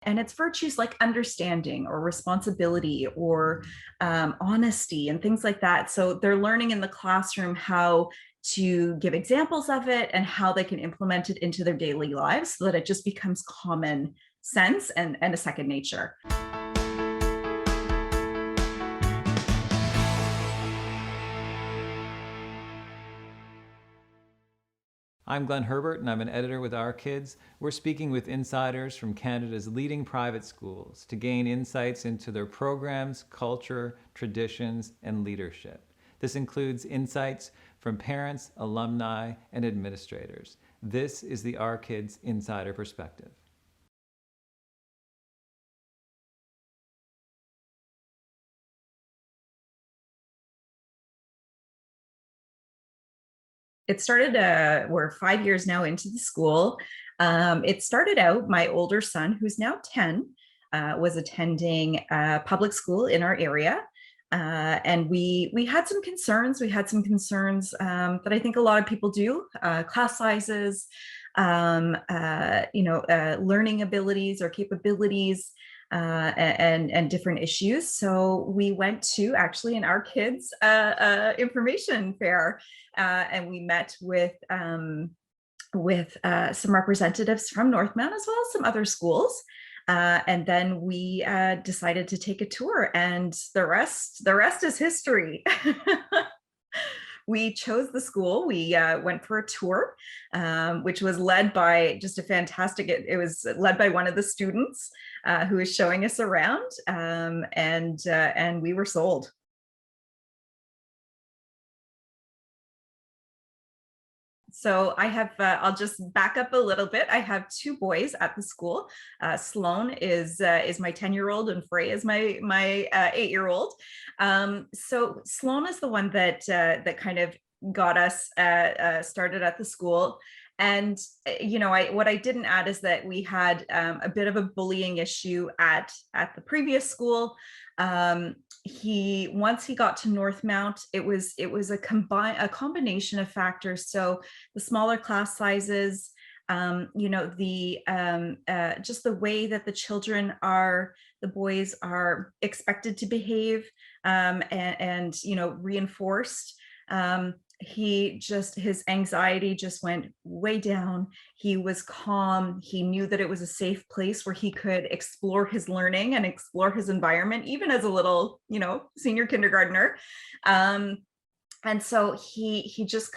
And it's virtues like understanding or responsibility or honesty and things like that. So they're learning in the classroom how to give examples of it and how they can implement it into their daily lives so that it just becomes common sense and a second nature. I'm Glenn Herbert, and I'm an editor with Our Kids. We're speaking with insiders from Canada's leading private schools to gain insights into their programs, culture, traditions, and leadership. This includes insights from parents, alumni, and administrators. This is the Our Kids Insider Perspective. It started, we're 5 years now into the school. It started out, my older son, who's now 10, was attending public school in our area. And we had some concerns. We had some concerns that I think a lot of people do, class sizes, learning abilities or capabilities, and different issues. So we went to actually an Our Kids information fair, and we met with some representatives from Northmount as well as some other schools. And then we decided to take a tour, and the rest is history. We chose the school. We went for a tour, which was led by just a fantastic, it was led by one of the students who was showing us around, and we were sold. So I have, I'll just back up a little bit. I have two boys at the school. Sloan is my 10-year-old, and Frey is my 8-year-old. So Sloan is the one that that kind of got us started at the school. And what I didn't add is that we had a bit of a bullying issue at the previous school. Once he got to Northmount, it was a combination of factors. So the smaller class sizes, just the way that the boys are expected to behave, and reinforced. His anxiety just went way down. He was calm. He knew that it was a safe place where he could explore his learning and explore his environment, even as a little, senior kindergartner. And so he just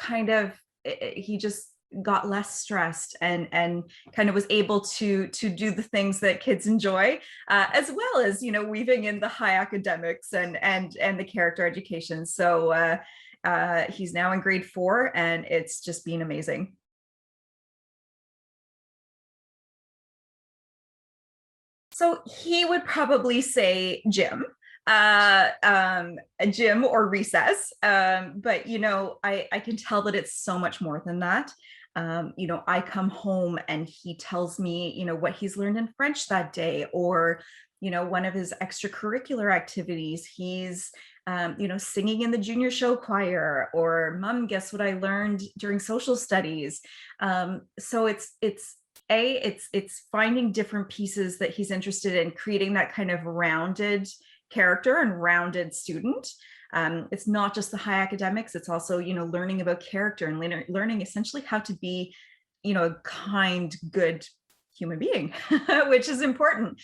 got less stressed and kind of was able to do the things that kids enjoy, as well as weaving in the high academics and the character education. So he's now in grade 4, and it's just been amazing. So he would probably say gym, gym or recess. But I can tell that it's so much more than that. I come home and he tells me, what he's learned in French that day, or, one of his extracurricular activities. He's, singing in the junior show choir, or Mom, guess what I learned during social studies. So it's finding different pieces that he's interested in, creating that kind of rounded character and rounded student. It's not just the high academics, it's also, learning about character and learning essentially how to be, a kind, good human being, which is important.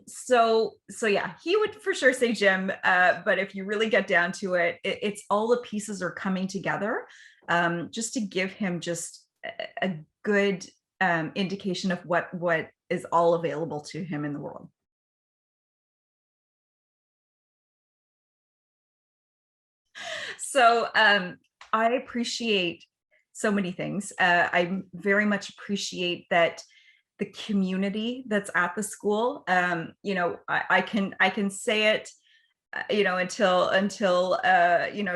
So yeah, he would for sure say gym, but if you really get down to it, it's all the pieces are coming together, just to give him just a good indication of what is all available to him in the world. So I appreciate so many things. I very much appreciate that the community that's at the school. I can say it, until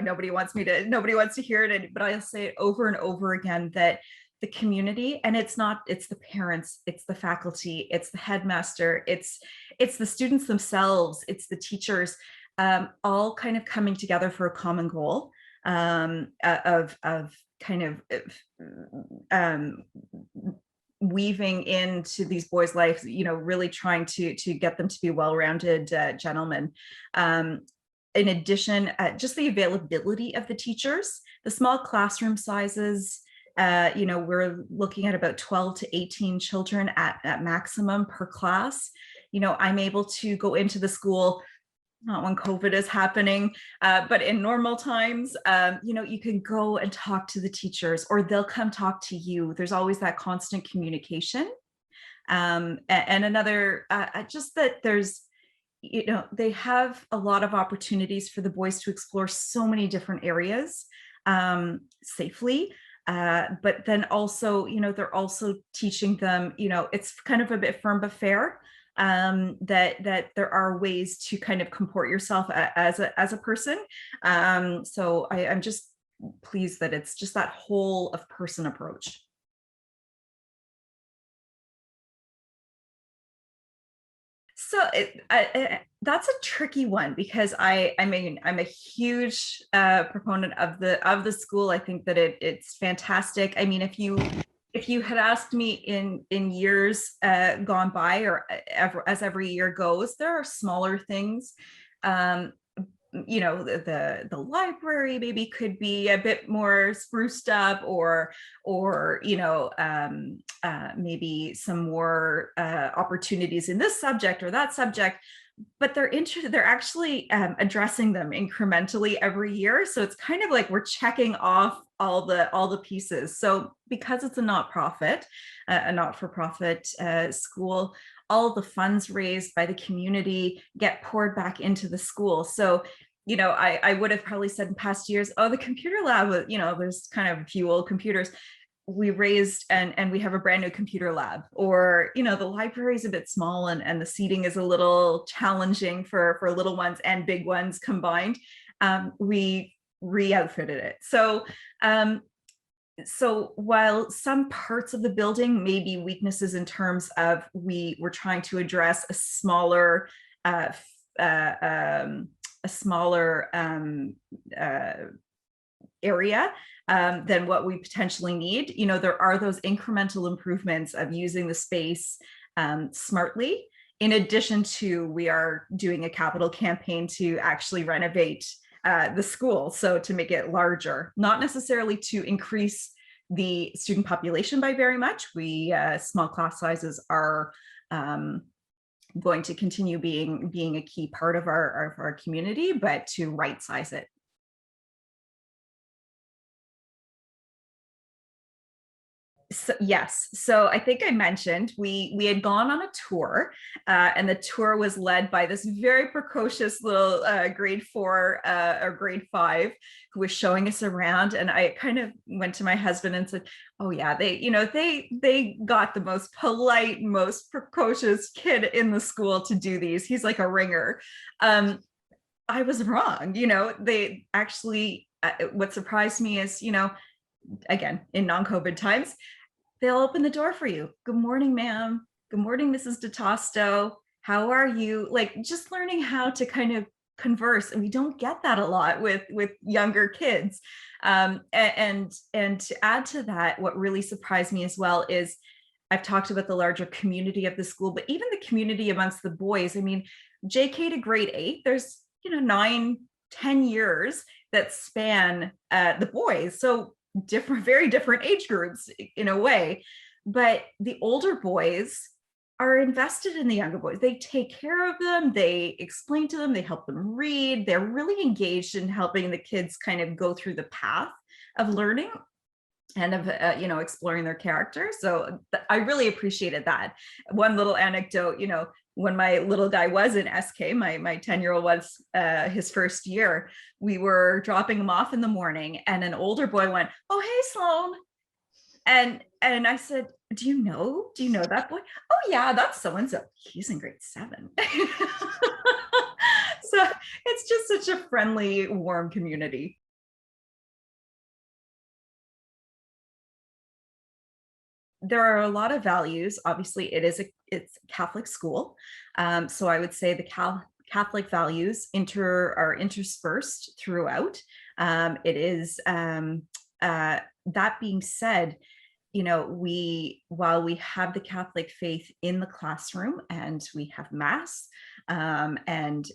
nobody wants to hear it, but I'll say it over and over again, that the community, and it's the parents, it's the faculty, it's the headmaster, it's the students themselves, it's the teachers, all kind of coming together for a common goal, of kind of weaving into these boys' lives, really trying to get them to be well-rounded gentlemen. In addition, just the availability of the teachers, the small classroom sizes. We're looking at about 12 to 18 children at maximum per class. I'm able to go into the school, not when COVID is happening, but in normal times. You can go and talk to the teachers, or they'll come talk to you. There's always that constant communication. And another, just that there's, they have a lot of opportunities for the boys to explore so many different areas safely. But then also, they're also teaching them, it's kind of a bit firm but fair, that there are ways to kind of comport yourself as a person. So I'm just pleased that it's just that whole of person approach. So that's a tricky one, because I'm a huge proponent of the school. I think that it's fantastic. I mean, if you had asked me in years gone by, or as every year goes, there are smaller things. The library maybe could be a bit more spruced up, or maybe some more opportunities in this subject or that subject, but they're actually addressing them incrementally every year. So it's kind of like we're checking off all the pieces. So because it's a not-for-profit school, all the funds raised by the community get poured back into the school. So I would have probably said in past years, oh, the computer lab, there's kind of a few old computers. We raised and we have a brand new computer lab. Or the library is a bit small, and the seating is a little challenging for little ones and big ones combined. We re-outfitted it. So while some parts of the building may be weaknesses in terms of we were trying to address a smaller area than what we potentially need, there are those incremental improvements of using the space smartly. In addition to, we are doing a capital campaign to actually renovate the school, so to make it larger, not necessarily to increase the student population by very much. Small class sizes are going to continue being a key part of our community, but to right size it. So, yes. So I think I mentioned we had gone on a tour, and the tour was led by this very precocious little grade 4 or grade 5 who was showing us around. And I kind of went to my husband and said, "Oh yeah, they got the most polite, most precocious kid in the school to do these. He's like a ringer." I was wrong. They actually. What surprised me is, again, in non-COVID times, they'll open the door for you. "Good morning, ma'am. Good morning, Mrs. Di Tosto. How are you?" Like, just learning how to kind of converse. And we don't get that a lot with younger kids. And to add to that, what really surprised me as well is, I've talked about the larger community of the school, but even the community amongst the boys. I mean, JK to grade 8, there's 9-10 years that span the boys. So very different age groups in a way, but the older boys are invested in the younger boys. They take care of them, they explain to them, they help them read. They're really engaged in helping the kids kind of go through the path of learning and of exploring their character. So I really appreciated that. One little anecdote, when my little guy was in SK, my 10-year-old was his first year, we were dropping him off in the morning, and an older boy went, "Oh, hey, Sloan." And I said, do you know that boy?" "Oh yeah, that's so and so. He's in grade 7." So it's just such a friendly, warm community. There are a lot of values. Obviously, it's a Catholic school, so I would say the Catholic values are interspersed throughout. It is, that being said, while we have the Catholic faith in the classroom and we have mass, and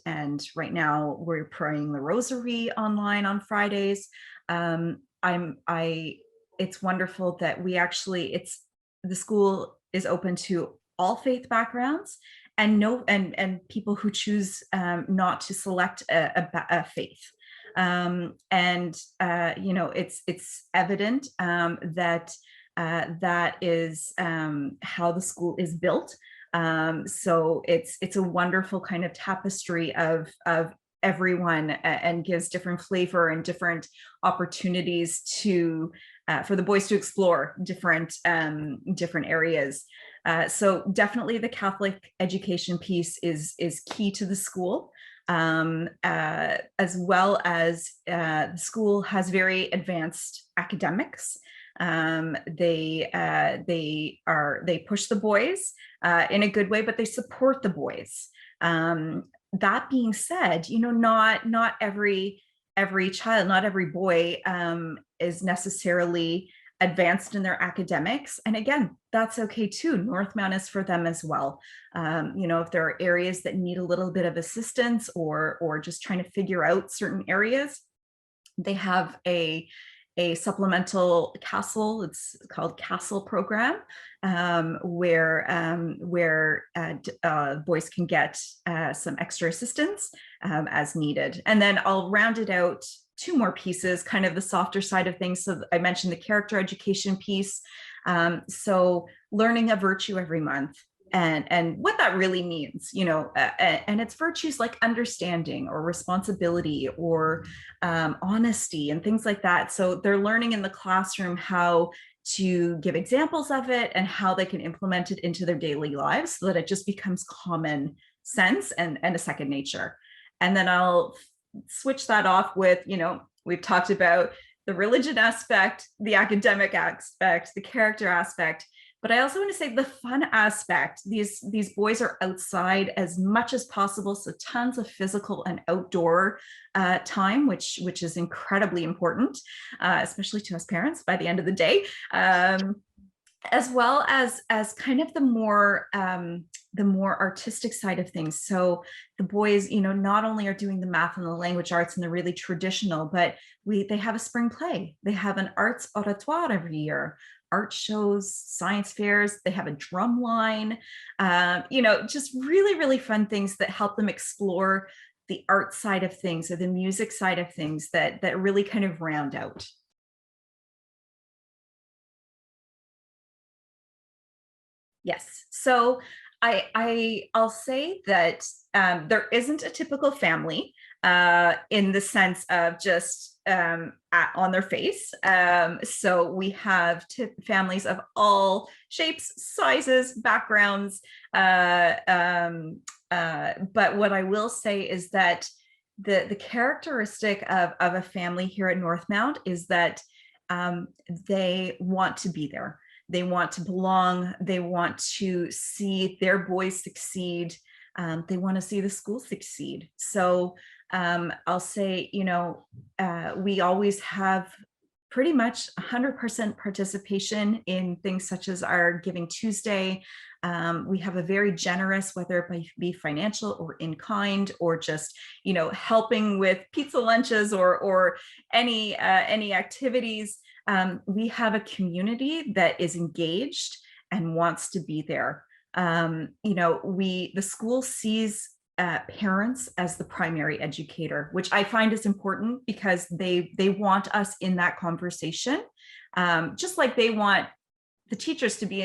right now we're praying the rosary online on Fridays. I It's wonderful that the school is open to all faith backgrounds, and and people who choose not to select a faith. And it's evident that that is how the school is built. So it's a wonderful kind of tapestry of everyone, and gives different flavor and different opportunities to for the boys to explore different areas. So definitely the Catholic education piece is key to the school. As well as the school has very advanced academics. They push the boys in a good way, but they support the boys. That being said, not every child, not every boy is necessarily advanced in their academics. And again, that's okay too. Northmount is for them as well. If there are areas that need a little bit of assistance, or just trying to figure out certain areas, they have a supplemental CASEL, it's called CASEL program, where boys can get some extra assistance as needed. And then I'll round it out two more pieces, kind of the softer side of things. So I mentioned the character education piece. So learning a virtue every month, and what that really means, and it's virtues like understanding or responsibility or honesty and things like that. So they're learning in the classroom how to give examples of it and how they can implement it into their daily lives, so that it just becomes common sense and a second nature. And then I'll switch that off with, we've talked about the religion aspect, the academic aspect, the character aspect, but I also want to say the fun aspect. These boys are outside as much as possible, so tons of physical and outdoor time, which is incredibly important, especially to us parents by the end of the day. As well as kind of the more artistic side of things. So the boys, not only are doing the math and the language arts and the really traditional, but they have a spring play. They have an arts oratoire every year, art shows, science fairs. They have a drum line, just really, really fun things that help them explore the art side of things, or the music side of things, that really kind of round out. Yes. So I'll say that there isn't a typical family in the sense of just on their face. So we have families of all shapes, sizes, backgrounds. But what I will say is that the characteristic of a family here at Northmount is that they want to be there. They want to belong. They want to see their boys succeed. They want to see the school succeed. So I'll say, we always have pretty much 100% participation in things such as our Giving Tuesday. We have a very generous, whether it be financial or in kind, or just, helping with pizza lunches or any activities. We have a community that is engaged and wants to be there. The school sees parents as the primary educator, which I find is important, because they want us in that conversation, just like they want the teachers to be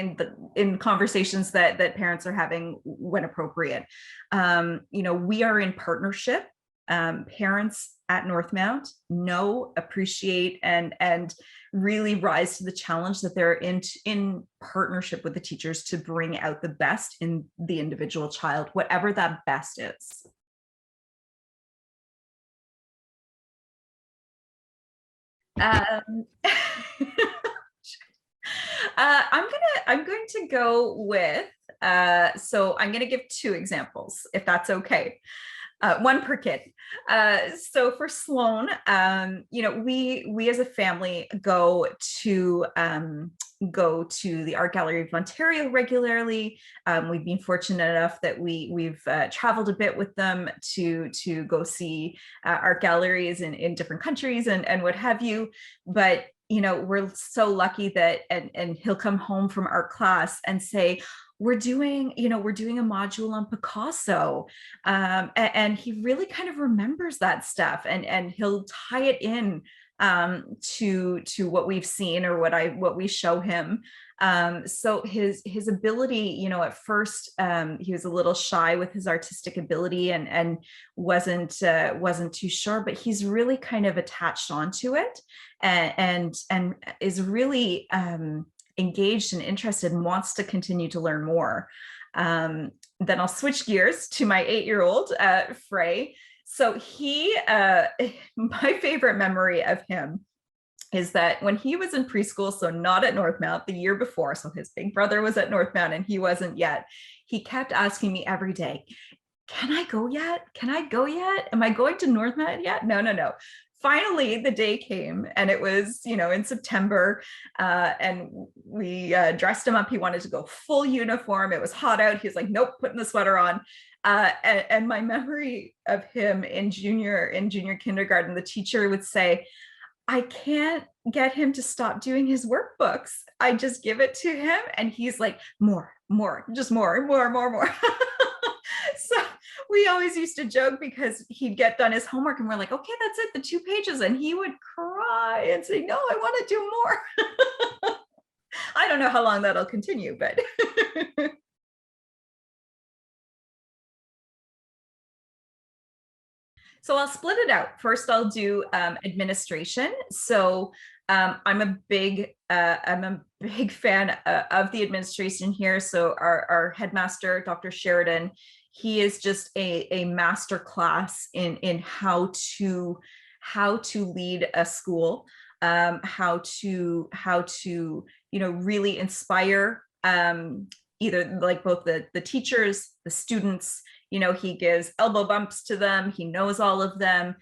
in conversations that parents are having when appropriate. We are in partnership. Parents at Northmount know, appreciate, and really rise to the challenge that they're in partnership with the teachers to bring out the best in the individual child, whatever that best is. Um, I'm going to go with, so I'm going to give two examples, if that's okay. One per kid. So for Sloan, we as a family go to the Art Gallery of Ontario regularly. We've been fortunate enough that we've traveled a bit with them to go see art galleries in different countries and what have you. But we're so lucky that and he'll come home from art class and say, we're doing a module on Picasso, and he really kind of remembers that stuff, and he'll tie it in to what we've seen or what we show him. So his ability, at first he was a little shy with his artistic ability and wasn't too sure, but he's really kind of attached onto it and is really engaged and interested and wants to continue to learn more. Then I'll switch gears to my 8-year-old, Frey. So my favorite memory of him is that when he was in preschool, so not at Northmount, the year before, so his big brother was at Northmount and he wasn't yet, he kept asking me every day, can I go yet? Can I go yet? Am I going to Northmount yet? No. Finally, the day came, and it was, in September, and we dressed him up. He wanted to go full uniform. It was hot out. He was like, nope, putting the sweater on. And my memory of him in junior kindergarten, the teacher would say, I can't get him to stop doing his workbooks. I just give it to him, and he's like, more, just more. So we always used to joke because he'd get done his homework and we're like, okay, that's it, the 2 pages. And he would cry and say, no, I want to do more. I don't know how long that'll continue, but. So I'll split it out. First, I'll do administration. So I'm a big fan of the administration here. So our headmaster, Dr. Sheridan, he is just a master class in how to lead a school, how to really inspire either like both the teachers, the students. He gives elbow bumps to them. He knows all of them.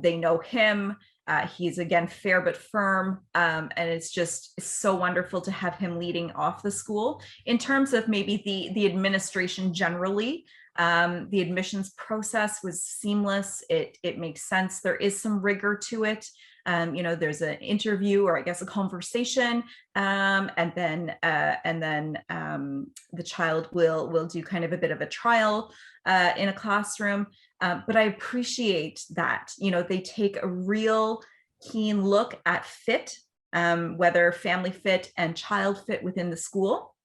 They know him. He's, again, fair but firm. And it's just so wonderful to have him leading off the school. In terms of maybe the administration generally, the admissions process was seamless. It makes sense. There is some rigor to it. There's an interview, or I guess a conversation, and then the child will do kind of a bit of a trial in a classroom. But I appreciate that, they take a real keen look at fit, whether family fit and child fit within the school.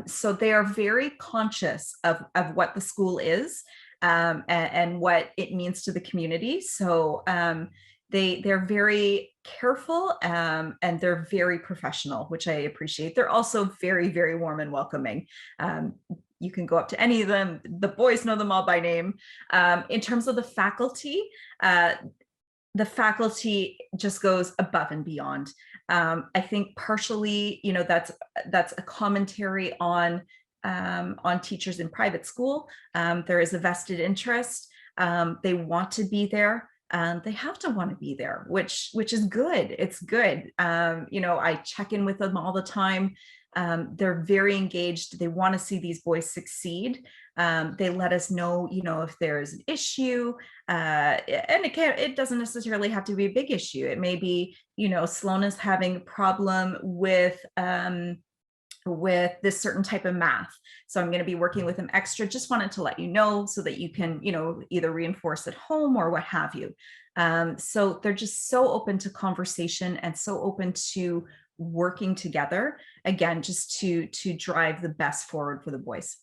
So they are very conscious of what the school is, and what it means to the community. So they're very careful, and they're very professional, which I appreciate. They're also very, very warm and welcoming. You can go up to any of them. The boys know them all by name. In terms of the faculty just goes above and beyond. I think partially, that's a commentary on teachers in private school. There is a vested interest. They want to be there. They have to want to be there, which is good. It's good. I check in with them all the time. They're very engaged. They want to see these boys succeed. They let us know, if there's an issue, and it doesn't necessarily have to be a big issue. It may be, Sloan is having a problem with this certain type of math. So I'm going to be working with them extra. Just wanted to let you know so that you can, either reinforce at home or what have you. So they're just so open to conversation and so open to working together, again, just to drive the best forward for the boys.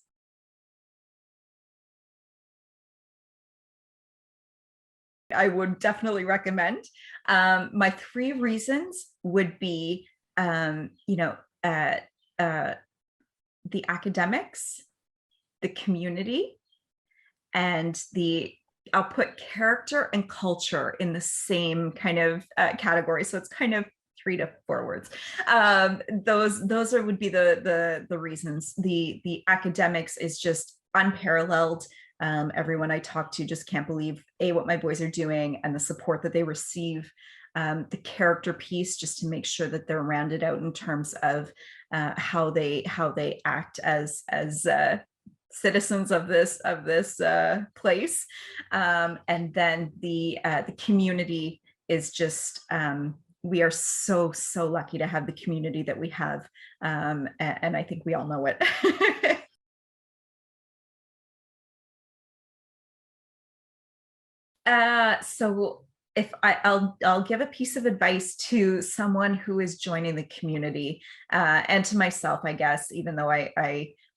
I would definitely recommend. My 3 reasons would be, the academics, the community, and I'll put character and culture in the same kind of category. So it's kind of 3 to 4 words. Those would be the reasons. The academics is just unparalleled. Everyone I talk to just can't believe what my boys are doing and the support that they receive. The character piece, just to make sure that they're rounded out in terms of how they act as citizens of this place, and then the community is just, we are so lucky to have the community that we have, and I think we all know it. So if I'll give a piece of advice to someone who is joining the community, and to myself, I guess, even though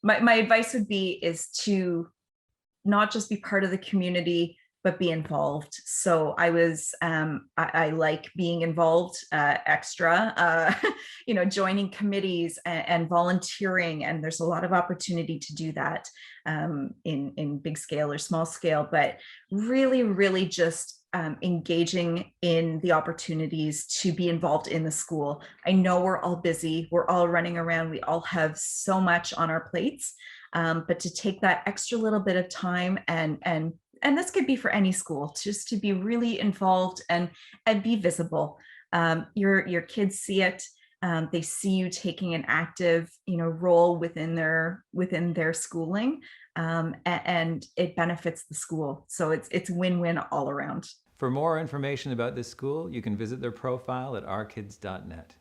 my advice would be is to not just be part of the community, but be involved. So I like being involved, extra, joining committees and volunteering. And there's a lot of opportunity to do that, in big scale or small scale, but really just engaging in the opportunities to be involved in the school. I know we're all busy, we're all running around, we all have so much on our plates, but to take that extra little bit of time, and this could be for any school, just to be really involved and be visible. Your kids see it. They see you taking an active, role within their schooling, and it benefits the school. So it's win-win all around. For more information about this school, you can visit their profile at ourkids.net.